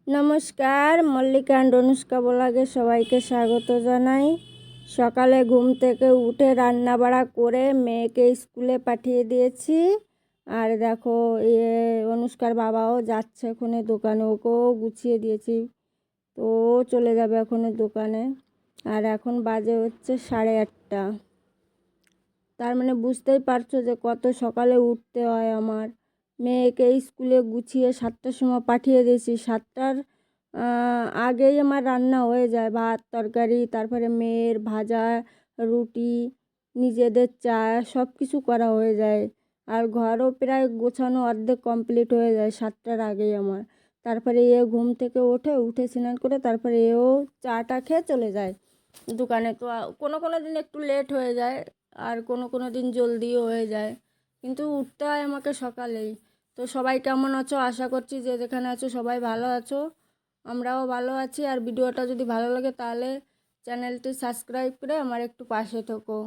নমস্কার, মল্লিকা অ্যান্ড অনুষ্কা ব্লগে সবাইকে স্বাগত জানাই। সকালে ঘুম থেকে উঠে রান্না বাড়া করে মেয়েকে স্কুলে পাঠিয়ে দিয়েছি। আর দেখো অনুষ্কার বাবাও যাচ্ছে ওখানে দোকানে, ওকেও গুছিয়ে দিয়েছি। তো ও চলে যাবে ওখানে দোকানে। আর এখন বাজে হচ্ছে 8:30। তার মানে বুঝতেই পারছো যে কত সকালে উঠতে হয় আমার। মেয়েকে স্কুলে গুছিয়ে 7টার সময় পাঠিয়ে দিয়েছি। 7টার আগেই আমার রান্না হয়ে যায়, ভাত তরকারি, তারপরে মেয়ের ভাজা, রুটি, নিজেদের চা, সব কিছু করা হয়ে যায়। আর ঘরও প্রায় গোছানো অর্ধেক কমপ্লিট হয়ে যায় 7টার আগেই আমার। তারপরে ঘুম থেকে উঠে স্নান করে তারপরে চাটা খেয়ে চলে যায় দোকানে। তো কোনো কোনো দিন একটু লেট হয়ে যায়, আর কোনো কোনো দিন জলদিও হয়ে যায়, কিন্তু উঠতে হয় আমাকে সকালেই। তো সবাই কেমন আছো? আশা করছি যে যেখানে আছো সবাই ভালো আছো, আমরাও ভালো আছি। আর ভিডিওটা যদি ভালো লাগে তাহলে চ্যানেলটি সাবস্ক্রাইব করে আমার একটু পাশে থেকো।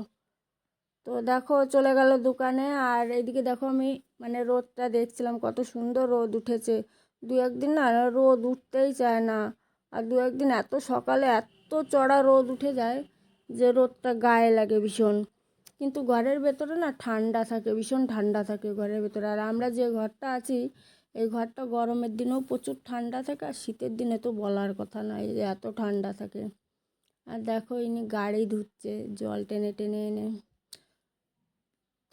তো দেখো চলে গেল দোকানে। আর এদিকে দেখো আমি রোদটা দেখছিলাম, কত সুন্দর রোদ উঠেছে। দু একদিন না রোদ উঠতেই চায় না, আর দু একদিন এত সকালে এত চড়া রোদ উঠে যায় যে রোদটা গায়ে লাগে ভীষণ। কিন্তু ঘরের ভেতরে না ঠান্ডা থাকে, ভীষণ ঠান্ডা থাকে ঘরের ভেতরে। আর আমরা যে ঘরটা আছি এই ঘরটা গরমের দিনেও প্রচুর ঠান্ডা থাকে, আর শীতের দিনে তো বলার কথা নয় যে এত ঠান্ডা থাকে। আর দেখো ইনি গাড়ি ধুচ্ছে জল টেনে টেনে এনে।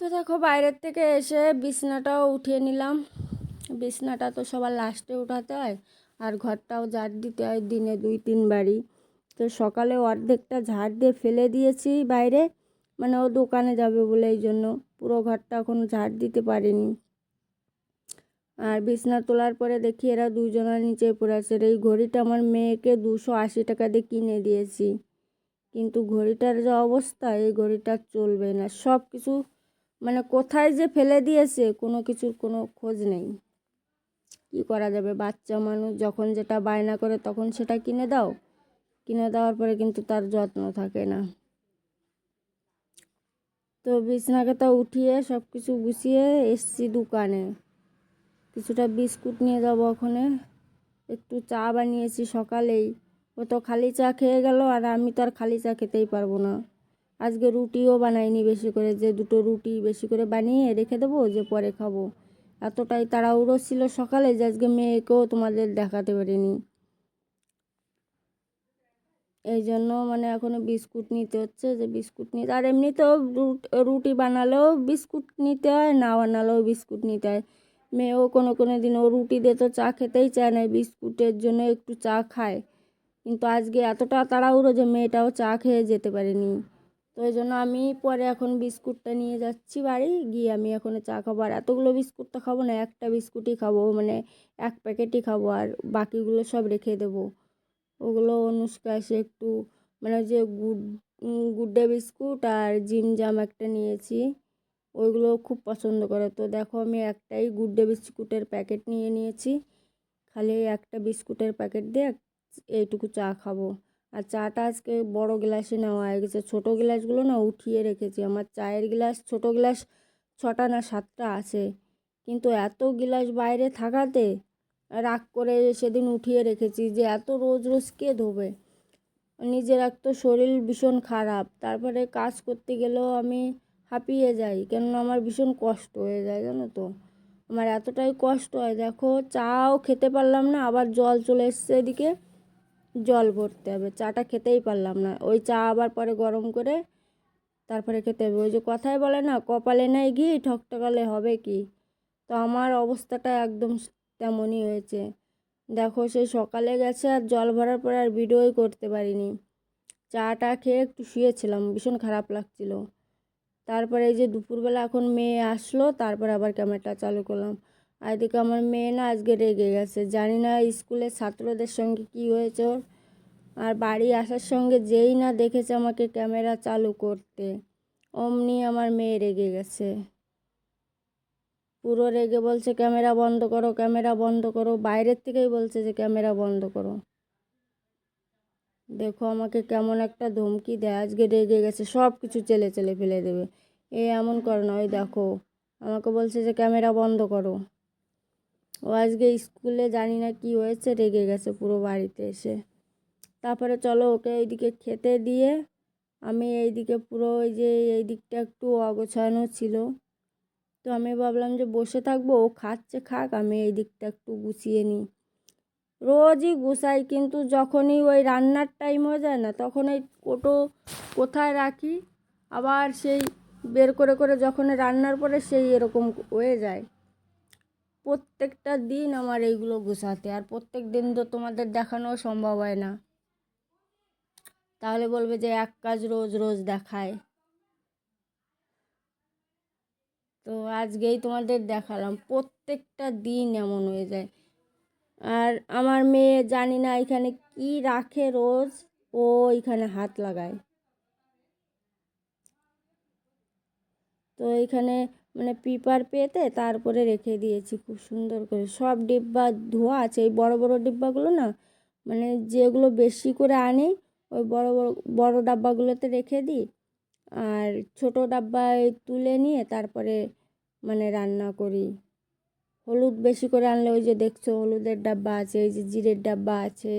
তো দেখো বাইরের থেকে এসে বিছনাটাও উঠিয়ে নিলাম। বিছনাটা তো সবার লাস্টে উঠাতে হয়, আর ঘরটাও ঝাড় দিতে হয় দিনে 2-3 বারই। তো সকালে অর্ধেকটা ঝাড় দিয়ে ফেলে দিয়েছি বাইরে, ও দোকানে যাবে বলে, এই জন্য পুরো ঘরটা এখন ঝাড় দিতে পারিনি। আর বিছনা তোলার পরে দেখি এরা দুজনা নিচে পড়ে আছে। এই ঘড়িটা আমার মেয়েকে 280 টাকা দিয়ে কিনে দিয়েছি, কিন্তু ঘড়িটার যে অবস্থা, এই ঘড়িটা চলবে না। সব কিছু কোথায় যে ফেলে দিয়েছে কোনো কিছুর কোনো খোঁজ নেই। কি করা যাবে, বাচ্চা মানুষ যখন যেটা বায়না করে তখন সেটা কিনে দাও, কিনে দেওয়ার পরে কিন্তু তার যত্ন থাকে না। তো বিছনাটা উঠিয়ে সব কিছু গুছিয়ে এসছি দোকানে। কিছুটা বিস্কুট নিয়ে যাবো ওখানে। একটু চা বানিয়েছি সকালেই, ও তো খালি চা খেয়ে গেল, আর আমি তো আর খালি চা খেতেই পারবো না। আজকে রুটিও বানাইনি বেশি করে, যে 2টো রুটি বেশি করে বানিয়ে রেখে দেবো যে পরে খাবো। এতটাই তাড়াহুড়ো ছিল সকালে যে আজকে মেয়েকেও তোমাদের দেখাতে পারিনি। এই জন্য এখনও বিস্কুট নিতে হচ্ছে, যে বিস্কুট নিতে। আর এমনিতেও রুটি বানালেও বিস্কুট নিতে হয়, না বানালেও বিস্কুট নিতে হয়। মেয়েও কোনো কোনো দিন ও রুটি দিয়ে তো চা খেতেই চায় না, বিস্কুটের জন্য একটু চা খায়। কিন্তু আজকে এতটা তাড়াহুড়ো যে মেয়েটাও চা খেয়ে যেতে পারেনি। তো এই জন্য আমি পরে এখন বিস্কুটটা নিয়ে যাচ্ছি বাড়ি গিয়ে, আমি এখন চা খাবো। আর এতগুলো বিস্কুট তো খাবো না, একটা বিস্কুটই খাবো, 1 প্যাকেটই খাবো, আর বাকিগুলো সব রেখে দেবো। ওগুলো অনুষ্কা এসে একটু যে গুডডে বিস্কুট আর জিমজাম একটা নিয়েছি, ওইগুলো খুব পছন্দ করে। তো দেখো আমি একটাই গুডডে বিস্কুটের প্যাকেট নিয়ে নিয়েছি, খালি একটা বিস্কুটের প্যাকেট দিয়ে এইটুকু চা খাবো। আর চাটা আজকে বড় গ্লাসে নেওয়া হয়ে গেছে, ছোটো গ্লাসগুলো না উঠিয়ে রেখেছি। আমার চায়ের গ্লাস ছোটো গ্লাস 6টা না 7টা আছে, কিন্তু এত গ্লাস বাইরে থাকাতে রাগ করে সেদিন উঠিয়ে রেখেছি, যে এত রোজ রোজ কে ধোবে। নিজের এক তো শরীর ভীষণ খারাপ, তারপরে কাজ করতে গেলেও আমি হাঁপিয়ে যাই, কেননা আমার ভীষণ কষ্ট হয়ে যায়, জানো তো। আমার এতটাই কষ্ট হয়, দেখো চাও খেতে পারলাম না, আবার জল চলে এসছে এদিকে, জল ভরতে হবে। চাটা খেতেই পারলাম না, ওই চা আবার পরে গরম করে তারপরে খেতে হবে। ওই যে কথায় বলে না, কপালে নেই ঘি ঠকঠকালে হবে কি। তো আমার অবস্থাটা একদম তেমনই হয়েছে। দেখো সেই সকালে গেছে, আর জল ভরার পরে আর ভিডিওই করতে পারিনি। চাটা খেয়ে একটু শুয়েছিলাম, ভীষণ খারাপ লাগছিল। তারপরে এই যে দুপুরবেলা এখন মেয়ে আসলো, তারপর আবার ক্যামেরাটা চালু করলাম। আর এদিকে আমার মেয়ে না আজকে রেগে গেছে, জানি না স্কুলের ছাত্রদের সঙ্গে কি হয়েছে ওর। আর বাড়ি আসার সঙ্গে যেই না দেখেছে আমাকে ক্যামেরা চালু করতে, অমনি আমার মেয়ে রেগে গেছে। পুরো রেগে বলছে ক্যামেরা বন্ধ করো, ক্যামেরা বন্ধ করো, বাইরের থেকেই বলছে যে ক্যামেরা বন্ধ করো। দেখো আমাকে কেমন একটা ধমকি দেয়, আজকে রেগে গেছে, সব কিছু চেলে চেলে ফেলে দেবে। এমন করে না, ওই দেখো আমাকে বলছে যে ক্যামেরা বন্ধ করো। ও আজকে স্কুলে জানি না কি হয়েছে, রেগে গেছে পুরো বাড়িতে এসে। তারপরে চলো ওকে এইদিকে খেতে দিয়ে আমি এইদিকে পুরো ওই যে এই দিকটা একটু অগোছানো ছিল, তো আমি ভাবলাম যে বসে থাকবো, ও খাচ্ছে খাক, আমি এই দিকটা একটু গুছিয়ে নিই। রোজই গুছাই, কিন্তু যখনই ওই রান্নার টাইম হয়ে যায় না, তখন এই কোটো কোথায় রাখি, আবার সেই বের করে করে যখন রান্নার পরে সেই এরকম হয়ে যায়। প্রত্যেকটা দিন আমার এইগুলো গুছাতে, আর প্রত্যেক দিন তো তোমাদের দেখানো সম্ভব হয় না, তাহলে বলবে যে এক কাজ রোজ রোজ দেখায়। তো আজকেই তোমাদের দেখালাম, প্রত্যেকটা দিন এমন হয়ে যায়। আর আমার মেয়ে জানি না এখানে কি রাখে রোজ, ও এখানে হাত লাগায়। তো এখানে মানে পেপার পেতে তারপরে রেখে দিয়েছি খুব সুন্দর করে, সব ডিব্বা ধোয়া আছে। এই বড় বড় ডিব্বাগুলো না, মানে যেগুলো বেশি করে আনি ওই বড় বড় বড় ডাব্বাগুলোতে রেখে দিই, আর ছোটো ডাব্বায় তুলে নিয়ে তারপরে মানে রান্না করি। হলুদ বেশি করে আনলে ওই যে দেখছো হলুদের ডাব্বা আছে, এই যে জিরের ডাব্বা আছে,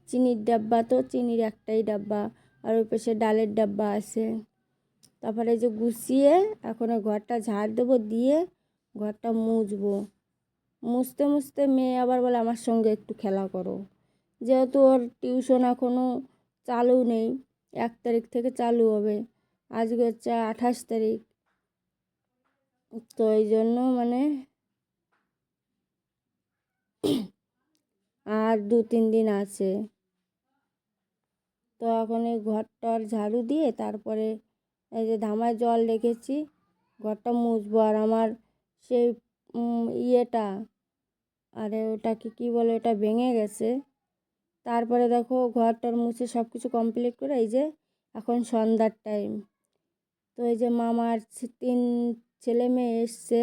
চিনির ডাব্বা তো চিনির একটাই ডাব্বা, আর ওই পাশে ডালের ডাব্বা আছে। তারপরে এই যে গুছিয়ে এখন ঘরটা ঝাড় দেবো, দিয়ে ঘরটা মুছবো। মুছতে মুছতে মেয়ে আবার বলে আমার সঙ্গে একটু খেলা করো, যেহেতু ওর টিউশন এখনও চালু নেই, 1 তারিখ থেকে চালু হবে। আজকে হচ্ছে 28 তারিখ, তো এই জন্য মানে আর 2-3 দিন আছে। তো এখন এই ঘরটার ঝাড়ু দিয়ে তারপরে এই যে ধামায় জল রেখেছি, ঘরটা মুছবো। আর আমার সেই ইয়েটা, আরে ওটাকে কী বলে, ওটা ভেঙে গেছে। তারপরে দেখো ঘরটার মুছে সব কিছু কমপ্লিট করে এই যে এখন সন্ধ্যার টাইম। তো এই যে মামার 3 ছেলে মেয়ে এসছে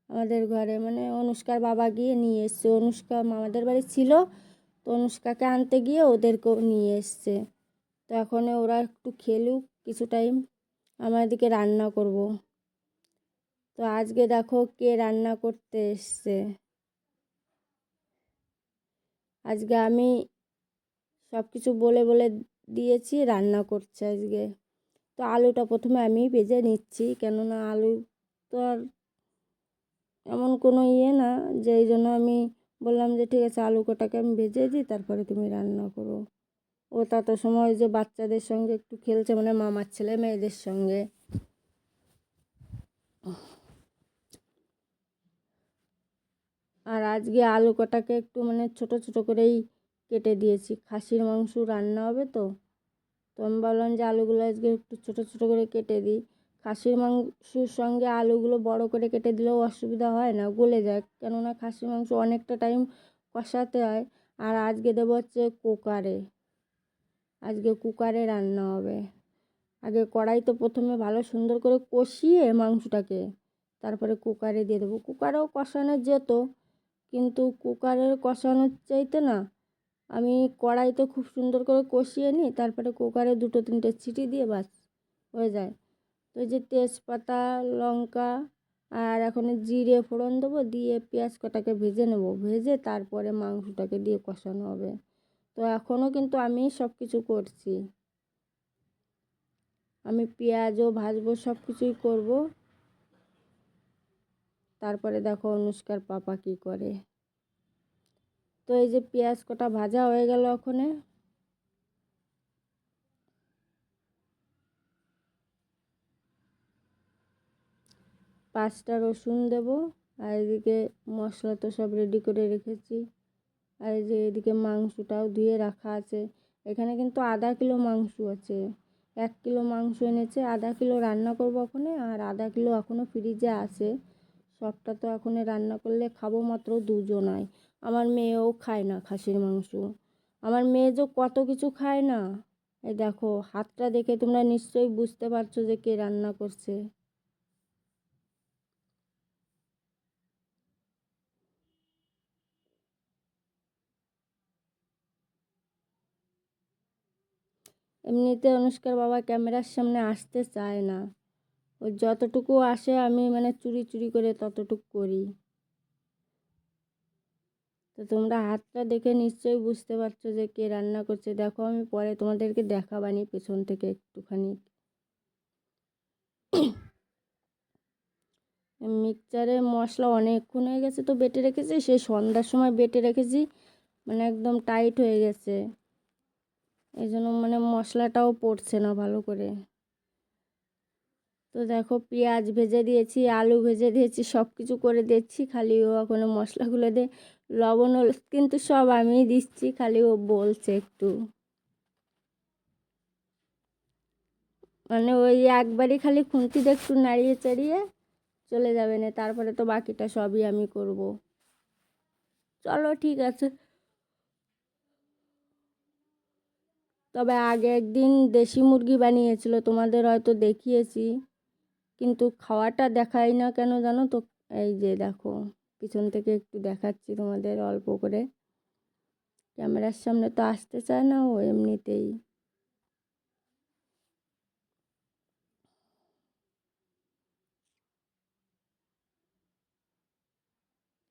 আমাদের ঘরে, মানে অনুষ্কার বাবা গিয়ে নিয়ে এসছে। অনুষ্কা মামাদের বাড়ি ছিল, তো অনুষ্কাকে আনতে গিয়ে ওদেরকেও নিয়ে এসছে। তো এখন ওরা একটু খেলুক কিছু টাইম, আমার এদিকে রান্না করব। তো আজকে দেখো কে রান্না করতে এসছে। আজকে আমি সব কিছু বলে বলে দিয়েছি, রান্না করছে আজকে। তো আলুটা প্রথমে আমি ভেজে নিচ্ছি, কেননা আলু তো আর এমন কোনো ইয়ে না, যে এই জন্য আমি বললাম যে ঠিক আছে আলু কটাকে আমি ভেজে দিই, তারপরে তুমি রান্না করো। ও তত সময় যে বাচ্চাদের সঙ্গে একটু খেলছে, মানে মামার ছেলে মেয়েদের সঙ্গে। আর আজকে আলু কটাকে একটু মানে ছোট ছোট করেই কেটে দিয়েছি, খাসির মাংস রান্না হবে তো। তো আমি ভাবলাম যে আলুগুলো আজকে একটু ছোট ছোট করে কেটে দিই। খাসির মাংসর সঙ্গে আলুগুলো বড় করে কেটে দিলেও অসুবিধা হয় না, গলে যায়, কেননা খাসির মাংস অনেকটা টাইম কষাতে হয়। আর আজকে দেবো হচ্ছে কুকারে, আজকে কুকারে রান্না হবে। আগে কড়াইতে প্রথমে ভালো সুন্দর করে কষিয়ে মাংসটাকে তারপরে কুকারে দিয়ে দেবো। কুকারেও কষানো যেত, কিন্তু কুকারের কষানোর চাইতে না আমি কড়াইতে খুব সুন্দর করে কষিয়ে নিই, তারপরে কুকারে 2-3টে সিটি দিয়ে বাস হয়ে যায়। তো এই যে তেজপাতা, লঙ্কা আর এখন জিরে ফোড়ন দেবো, দিয়ে পেঁয়াজ কটাকে ভেজে নেব, ভেজে তারপরে মাংসটাকে দিয়ে কষানো হবে। তো এখনও কিন্তু আমি সব কিছু করছি, আমি পেঁয়াজও ভাজবো, সব কিছুই করবো। তারপরে দেখো অনুষ্কার পাপা কী করে। তো এই যে পেঁয়াজ কটা ভাজা হয়ে গেল, ওখানে 5টা রসুন দেব। আর এদিকে মশলা তো সব রেডি করে রেখেছি। আর এই যে এদিকে মাংসটাও ধুয়ে রাখা আছে। এখানে কিন্তু আধা কিলো মাংস আছে, 1 কিলো মাংস এনেছে, আধা কিলো রান্না করবো ওখানে, আর আধা কিলো এখনও ফ্রিজে আছে। সবটা তো এখন রান্না করলে খাবো মাত্র 2জনাই। আমার মেয়েও খায় না খাসির মাংস। আমার মেয়ে যে কত কিছু খায় না। এই দেখো হাতটা দেখে তোমরা নিশ্চয়ই বুঝতে পারছো যে কে রান্না করছে। এমনিতে অনুষ্কার বাবা ক্যামেরার সামনে আসতে চায় না, ওই যতটুকু আসে আমি মানে চুরি চুরি করে ততটুকু করি। তো তোমরা হাতটা দেখে নিশ্চয়ই বুঝতে পারছো যে কে রান্না করছে। দেখো আমি পরে তোমাদেরকে দেখাবানি পেছন থেকে একটুখানি। মিক্সচারে মশলা অনেকক্ষণ হয়ে গেছে তো বেটে রেখেছি, সেই সন্ধ্যার সময় বেটে রেখেছি, মানে একদম টাইট হয়ে গেছে, এই জন্য মানে মশলাটাও পড়ছে না ভালো করে। তো দেখো পেঁয়াজ ভেজে দিয়েছি, আলু ভেজে দিয়েছি, সব কিছু করে দিচ্ছি, খালি ও ওখানে মশলাগুলো দিয়ে লবণ হলুদ কিন্তু সব আমিই দিচ্ছি, খালি ও বলছে একটু, মানে ওই একবারই খালি খুন্তি দিয়ে একটু নাড়িয়ে চাড়িয়ে চলে যাবে না, তারপরে তো বাকিটা সবই আমি করব। চলো ঠিক আছে। তবে আগে একদিন দেশি মুরগি বানিয়েছিল, তোমাদের হয়তো দেখিয়েছি, কিন্তু খাওয়াটা দেখাই না কেন জানো তো? এই যে দেখো পিছন থেকে একটু দেখাচ্ছি তোমাদের অল্প করে, ক্যামেরার সামনে তো আসতে চায় না ও এমনিতেই।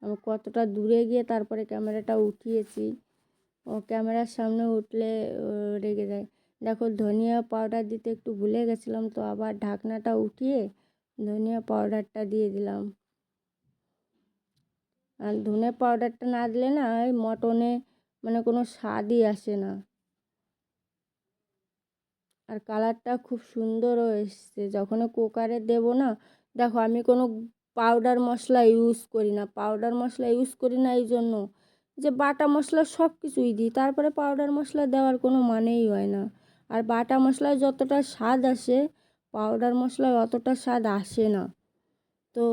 আমি কতটা দূরে গিয়ে তারপরে ক্যামেরাটা উঠিয়েছি, ও ক্যামেরার সামনে উঠলে ও রেগে যায়। দেখো ধনিয়া পাউডার দিতে একটু ভুলে গেছিলাম, তো আবার ঢাকনাটা উঠিয়ে ধনিয়া পাউডারটা দিয়ে দিলাম। আর ধনে পাউডারটা না দিলে না ওই মটনে মানে কোনো স্বাদই আসে না। আর কালারটা খুব সুন্দরও এসছে। যখন কুকারে দেবো না, দেখো আমি কোনো পাউডার মশলা ইউজ করি না, পাউডার মশলা ইউজ করি না এই জন্য যে বাটা মশলা সব কিছুই দিই, তারপরে পাউডার মশলা দেওয়ার কোনো মানেই হয় না। আর বাটা মশলায় যতটা স্বাদ আসে পাউডার মশলায় অতটা স্বাদ আসে না। তো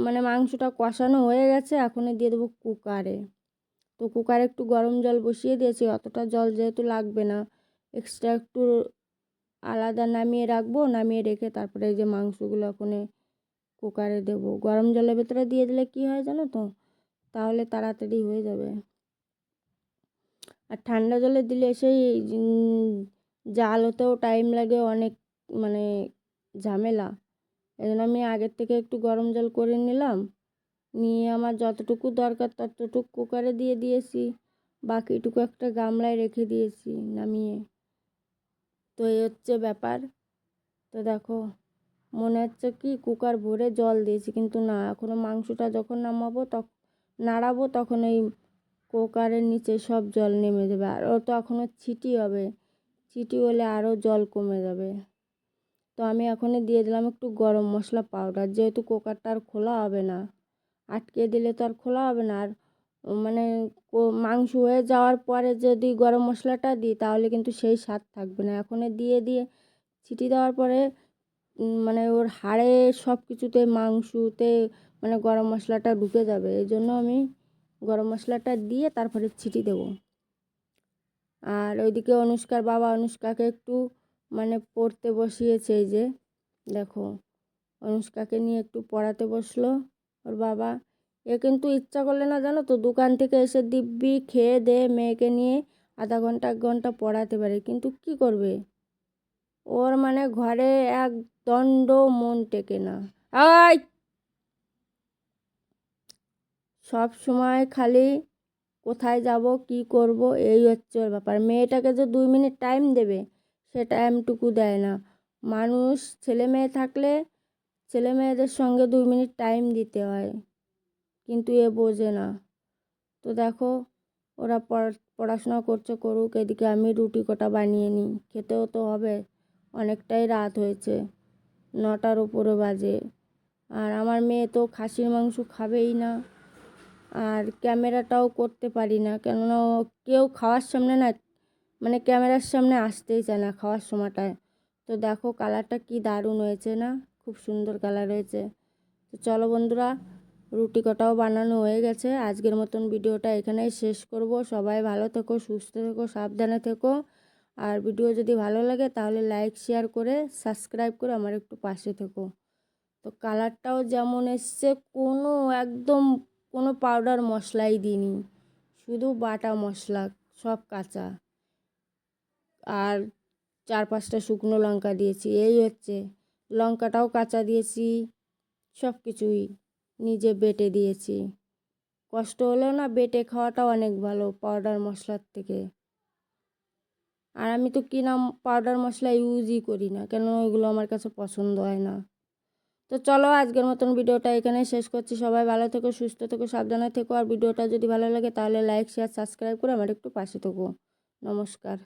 মানে মাংসটা কষানো হয়ে গেছে, এখন দিয়ে দেবো কুকারে। তো কুকারে একটু গরম জল বসিয়ে দিয়েছি, অতটা জল যেহেতু লাগবে না, এক্সট্রা একটু আলাদা নামিয়ে রাখবো, নামিয়ে রেখে তারপরে এই যে মাংসগুলো ওখানে কুকারে দেবো। গরম জলের ভেতরে দিয়ে দিলে কি হয় জানো তো, তাহলে তাড়াতাড়ি হয়ে যাবে। আর ঠান্ডা জলে দিলে সেই জাল হতেও টাইম লাগে অনেক, মানে ঝামেলা। এই জন্য আমি আগের থেকে একটু গরম জল করে নিলাম, নিয়ে আমার যতটুকু দরকার ততটুকু কুকারে দিয়ে দিয়েছি, বাকিটুকু একটা গামলায় রেখে দিয়েছি নামিয়ে। তো এই হচ্ছে ব্যাপার। তো দেখো মনে হচ্ছে কি কুকার ভরে জল দিয়েছি, কিন্তু না, এখনও মাংসটা যখন নামাবো তখন নাড়াবো, তখন এই কুকারের নিচে সব জল নেমে যাবে, আর ও তো এখনও ছিটি হবে, ছিটি হলে আরও জল কমে যাবে। তো আমি এখনই দিয়ে দিলাম একটু গরম মশলা পাউডার, যেহেতু কুকারটা আর খোলা হবে না, আটকে দিলে তো আর খোলা হবে না। আর মানে মাংস হয়ে যাওয়ার পরে যদি গরম মশলাটা দিই তাহলে কিন্তু সেই স্বাদ থাকবে না। এখনই দিয়ে দিয়ে ছিটি দেওয়ার পরে মানে ওর হাড়ে সব কিছুতে মাংসতে মানে গরম মশলাটা ঢুকে যাবে, এই জন্য আমি গরম মশলাটা দিয়ে তারপরে ছিটি দেবো। আর ওইদিকে অনুষ্কার বাবা অনুষ্কাকে একটু মানে পড়তে বসিয়েছে, এই যে দেখো অনুষ্কাকে নিয়ে একটু পড়াতে বসলো ওর বাবা। এ কিন্তু ইচ্ছা করলে না জানো তো, দোকান থেকে এসে দিব্যি খেয়ে দে মেয়েকে নিয়ে আধা ঘন্টা 1 ঘন্টা পড়াতে পারে, কিন্তু কি করবে, ওর মানে ঘরে এক দণ্ড মন টেকে না। আয় সব সময় খালি কোথায় যাব কি করব এই হচ্ছে ওর ব্যাপার। মেয়েটাকে যে 2 মিনিট টাইম দেবে সে টাইমটুকু দেয় না। মানুষ ছেলে মেয়ে থাকলে ছেলে মেয়েদের সঙ্গে 2 মিনিট টাইম দিতে হয়, কিন্তু এ বোঝে না। তো দেখো ওরা পড়াশোনা করছে, করুক, এদিকে আমি রুটি কটা বানিয়ে নিই, খেতেও তো হবে, অনেকটাই রাত হয়েছে, 9টার উপরে বাজে। আর আমার মেয়ে তো খাসির মাংস খাবেই না, আর ক্যামেরাটাও করতে পারি না, কেননা কেউ খাওয়ার সামনে না মানে ক্যামেরার সামনে আসতেই চায় না খাওয়ার সময়টায়। তো দেখো কালারটা কি দারুণ হয়েছে না, খুব সুন্দর কালার হয়েছে। তো চলো বন্ধুরা, রুটি কটাও বানানো হয়ে গেছে, আজকের মতন ভিডিওটা এখানেই শেষ করব। সবাই ভালো থেকো, সুস্থ থেকো, সাবধানে থেকো। আর ভিডিও যদি ভালো লাগে তাহলে লাইক শেয়ার করে সাবস্ক্রাইব করে আমার একটু পাশে থেকো। তো কালারটাও যেমন এসছে, কোনো একদম কোনো পাউডার মশলাই দিইনি, শুধু বাটা মশলা সব কাঁচা, আর 4-5টা শুকনো লঙ্কা দিয়েছি, এই হচ্ছে, লঙ্কাটাও কাঁচা দিয়েছি, সব কিছুই নিজে বেটে দিয়েছি, কষ্ট হলেও না বেটে খাওয়াটা অনেক ভালো পাউডার মশলার থেকে। আর আমি তো কিনা পাউডার মশলা ইউজই করি না, কেন ওইগুলো আমার কাছে পছন্দ হয় না। তো চলো আজকের মতন ভিডিওটা এখানে শেষ করছি। সবাই ভালো থেকো, সুস্থ থেকো, সাবধানে থেকো। আর ভিডিওটা যদি ভালো লাগে তাহলে লাইক, শেয়ার, সাবস্ক্রাইব করে আমার একটু পাশে থেকো। নমস্কার।